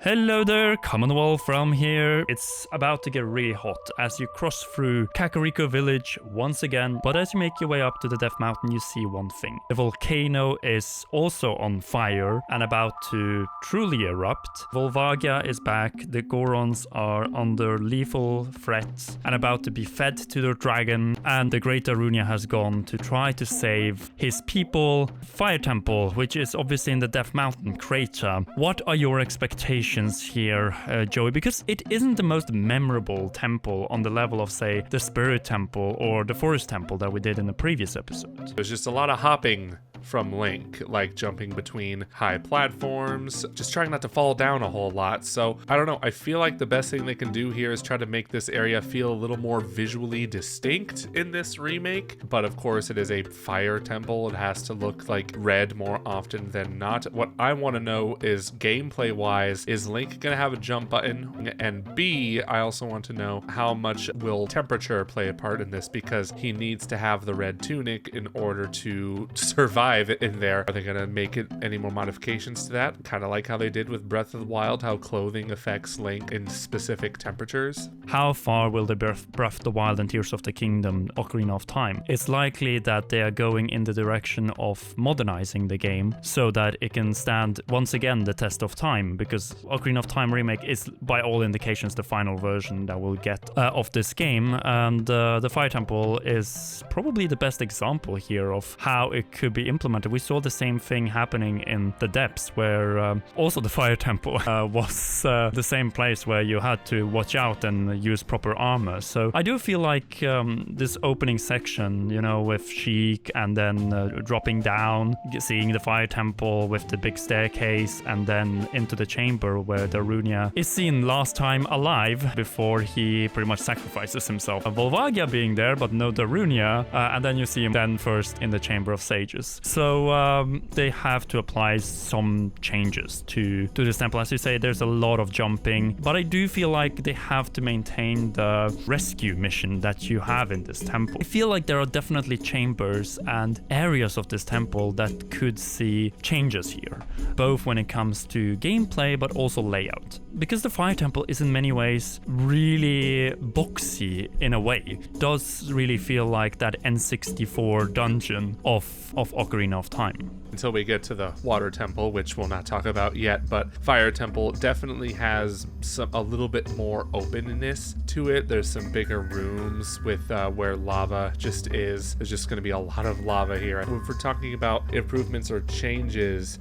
Hello there, Commonwealth from here. It's about to get really hot as you cross through Kakariko village once again, but as you make your way up to the Death Mountain, you see one thing. The volcano is also on fire and about to truly erupt. Volvagia is back, the Gorons are under lethal threat and about to be fed to their dragon, and the Great Arunia has gone to try to save his people. Fire Temple, which is obviously in the Death Mountain crater. What are your expectations here, Joey? Because it isn't the most memorable temple on the level of, say, the Spirit Temple or the Forest Temple that we did in the previous episode. There's just a lot of hopping from Link, like jumping between high platforms, just trying not to fall down a whole lot. So I don't know, I feel like the best thing they can do here is try to make this area feel a little more visually distinct in this remake. But of course it is a fire temple, it has to look like red more often than not. What I want to know is, gameplay wise, is Link gonna have a jump button? And B, I also want to know how much will temperature play a part in this, because he needs to have the red tunic in order to survive in there. Are they gonna make it any more modifications to that? Kind of like how they did with Breath of the Wild, how clothing affects Link in specific temperatures. How far will the Breath of the Wild and Tears of the Kingdom Ocarina of Time? It's likely that they are going in the direction of modernizing the game so that it can stand once again the test of time, because Ocarina of Time Remake is by all indications the final version that we'll get of this game, and the Fire Temple is probably the best example here of how it could be implemented. We saw the same thing happening in the depths, where also the Fire Temple was the same place where you had to watch out and use proper armor. So I do feel like this opening section, you know, with Sheik and then dropping down, seeing the Fire Temple with the big staircase, and then into the chamber where Darunia is seen last time alive before he pretty much sacrifices himself. Volvagia being there, but no Darunia, and then you see him then first in the Chamber of Sages. So they have to apply some changes to this temple. As you say, there's a lot of jumping, but I do feel like they have to maintain the rescue mission that you have in this temple. I feel like there are definitely chambers and areas of this temple that could see changes here, both when it comes to gameplay but also layout. Because the Fire Temple is in many ways really boxy in a way. It does really feel like that N64 dungeon of Ocarina of Time. Until we get to the Water Temple, which we'll not talk about yet, but Fire Temple definitely has a little bit more openness to it. There's some bigger rooms with where lava just is. There's just going to be a lot of lava here. If we're talking about improvements or changes,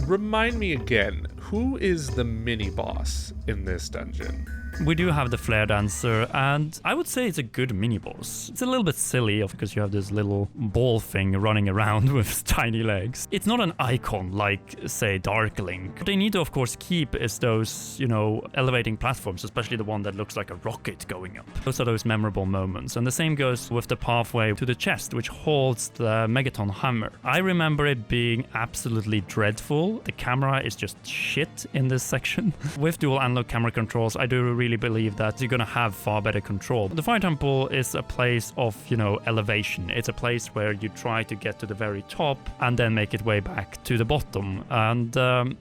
remind me again, who is the mini boss in this dungeon? We do have the Flare Dancer, and I would say it's a good mini-boss. It's a little bit silly because you have this little ball thing running around with tiny legs. It's not an icon like, say, Dark Link. What they need to, of course, keep is those, you know, elevating platforms, especially the one that looks like a rocket going up. Those are those memorable moments. And the same goes with the pathway to the chest, which holds the Megaton Hammer. I remember it being absolutely dreadful. The camera is just shit in this section. With dual analog camera controls, I do really believe that you're gonna have far better control. The Fire Temple is a place of, you know, elevation. It's a place where you try to get to the very top and then make it way back to the bottom. And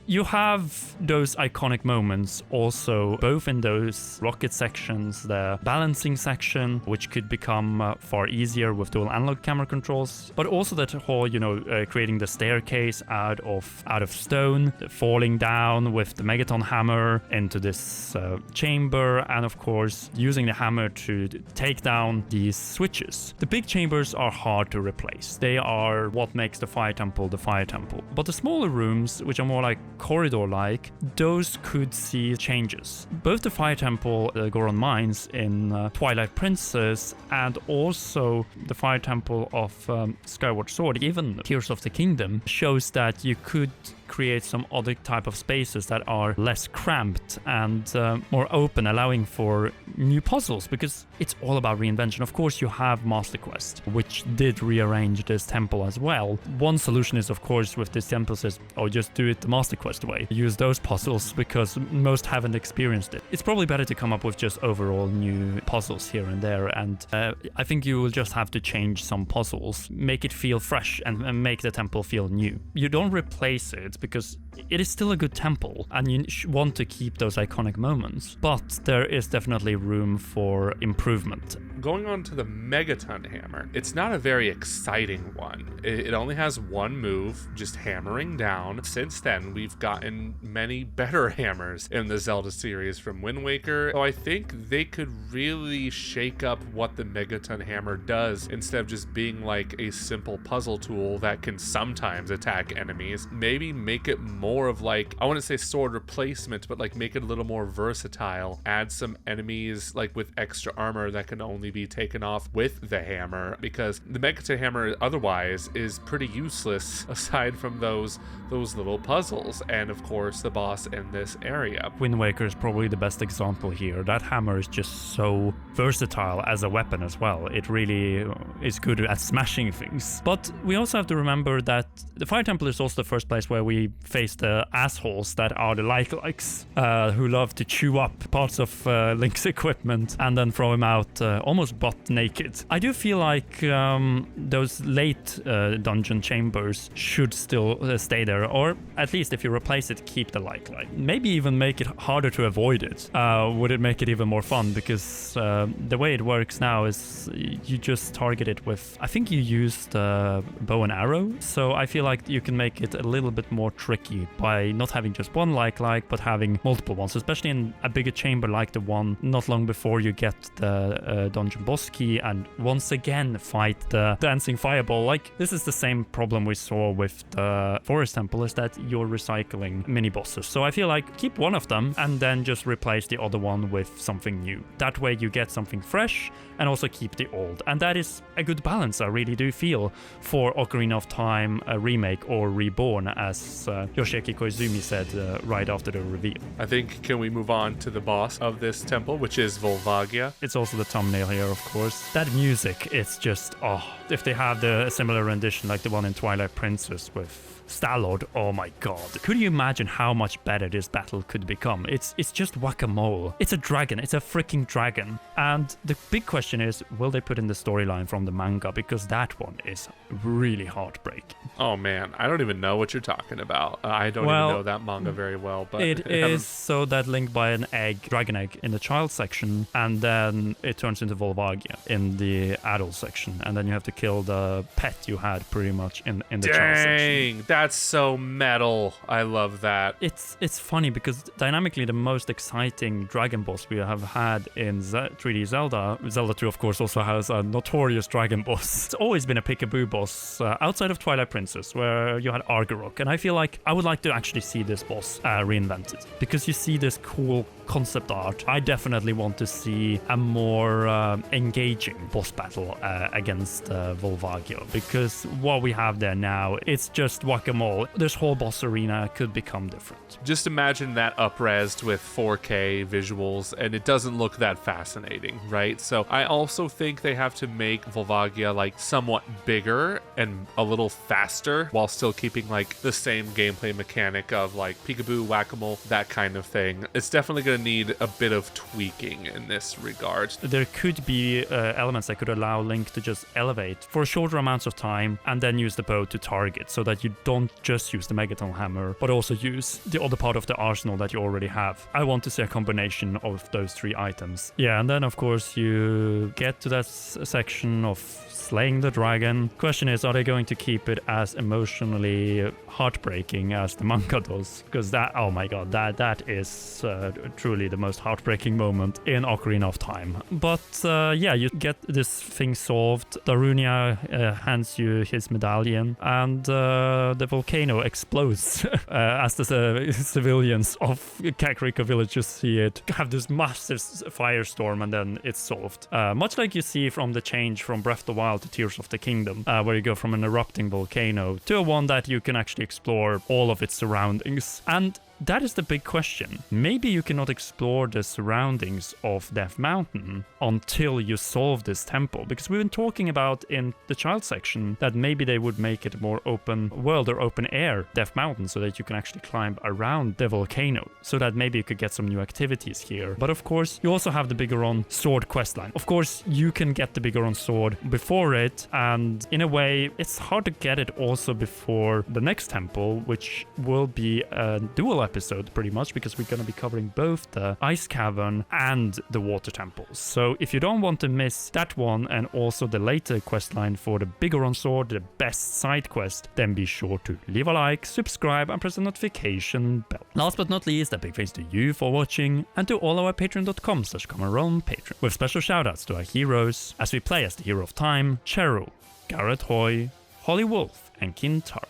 you have those iconic moments also, both in those rocket sections, the balancing section, which could become far easier with dual analog camera controls, but also that whole, you know, creating the staircase out of stone, falling down with the Megaton Hammer into this chamber, and of course using the hammer to take down these switches. The big chambers are hard to replace. They are what makes the Fire Temple the Fire Temple. But the smaller rooms, which are more like corridor-like, those could see changes. Both the Fire Temple, the Goron Mines in Twilight Princess, and also the Fire Temple of Skyward Sword, even Tears of the Kingdom, shows that you could create some other type of spaces that are less cramped and more open, allowing for new puzzles, because it's all about reinvention. Of course, you have Master Quest, which did rearrange this temple as well. One solution is, of course, with this temple says, oh, just do it the Master Quest way. Use those puzzles because most haven't experienced it. It's probably better to come up with just overall new puzzles here and there, and I think you will just have to change some puzzles, make it feel fresh and make the temple feel new. You don't replace it, it, because it is still a good temple and you want to keep those iconic moments, but there is definitely room for improvement. Going on to the Megaton Hammer, it's not a very exciting one. It only has one move, just hammering down. Since then, we've gotten many better hammers in the Zelda series from Wind Waker, so I think they could really shake up what the Megaton Hammer does instead of just being like a simple puzzle tool that can sometimes attack enemies. Maybe make it more of like, I wouldn't say sword replacement, but like make it a little more versatile. Add some enemies like with extra armor that can only be taken off with the hammer, because the Megaton Hammer otherwise is pretty useless aside from those little puzzles and of course the boss in this area. Wind Waker is probably the best example here. That hammer is just so versatile as a weapon as well. It really is good at smashing things. But we also have to remember that the Fire Temple is also the first place where we face the assholes that are the likes, who love to chew up parts of Link's equipment and then throw him out almost butt naked. I do feel like those late dungeon chambers should still stay there, or at least if you replace it, keep the like. Maybe even make it harder to avoid it. Would it make it even more fun? Because the way it works now is you just target it with, I think you used bow and arrow, so I feel like you can make it a little bit more tricky by not having just one like, but having multiple ones, especially in a bigger chamber like the one not long before you get the dungeon boss key and once again fight the dancing fireball. Like, this is the same problem we saw with the Forest Temple, is that you're recycling mini bosses. So I feel like keep one of them and then just replace the other one with something new. That way you get something fresh and also keep the old. And that is a good balance, I really do feel, for Ocarina of Time Remake or Reborn, as Yoshiki Koizumi said right after the reveal. I think, can we move on to the boss of this temple, which is Volvagia? It's also the thumbnail here, of course. That music, it's just, if they have a similar rendition like the one in Twilight Princess with Star-Lord, oh my god. Could you imagine how much better this battle could become? It's just whack-a-mole. It's a dragon. It's a freaking dragon. And the big question is, will they put in the storyline from the manga? Because that one is really heartbreaking. Oh man, I don't even know what you're talking about. I don't even know that manga very well. But it is so that Link buy an dragon egg in the child section, and then it turns into Volvagia in the adult section, and then you have to kill the pet you had pretty much in the child section. That's so metal. I love that. It's funny because dynamically the most exciting dragon boss we have had in 3D Zelda 2 of course also has a notorious dragon boss. It's always been a peekaboo boss outside of Twilight Princess, where you had Argarok, and I feel like I would like to actually see this boss reinvented, because you see this cool concept art. I definitely want to see a more engaging boss battle against Volvagia, because what we have there now, it's just whack-a-mole. This whole boss arena could become different. Just imagine that up-resed with 4K visuals, and it doesn't look that fascinating, right? So I also think they have to make Volvagia like somewhat bigger and a little faster while still keeping like the same gameplay mechanic of like peekaboo, whack-a-mole, that kind of thing. It's definitely going to need a bit of tweaking in this regard. There could be elements that could allow Link to just elevate for shorter amounts of time and then use the bow to target, so that you don't just use the Megaton Hammer, but also use the other part of the arsenal that you already have. I want to see a combination of those three items. Yeah, and then of course you get to that section of slaying the dragon. Question is, are they going to keep it as emotionally heartbreaking as the manga does? Because that, oh my god, that is truly the most heartbreaking moment in Ocarina of Time. But yeah, you get this thing solved. Darunia hands you his medallion, and the volcano explodes as the civilians of Kakariko village just see it have this massive firestorm, and then it's solved. Much like you see from the change from Breath of the Wild to Tears of the Kingdom, where you go from an erupting volcano to one that you can actually explore all of its surroundings. And that is the big question. Maybe you cannot explore the surroundings of Death Mountain until you solve this temple, because we've been talking about in the child section that maybe they would make it more open world or open air Death Mountain so that you can actually climb around the volcano, so that maybe you could get some new activities here. But of course, you also have the Bigoron sword questline. Of course, you can get the Bigoron sword before it, and in a way, it's hard to get it also before the next temple, which will be a dual episode pretty much, because we're going to be covering both the Ice Cavern and the Water Temples. So if you don't want to miss that one and also the later questline for the Bigoron sword, the best side quest, then be sure to leave a like, subscribe, and press the notification bell. Last but not least, a big thanks to you for watching, and to all our patreon.com/CommonRealm patron, with special shoutouts to our heroes as we play as the Hero of Time, Cheryl, Garrett Hoy, Holly Wolf, and Kintaro.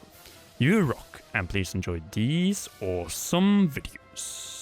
You rock, and please enjoy these awesome videos.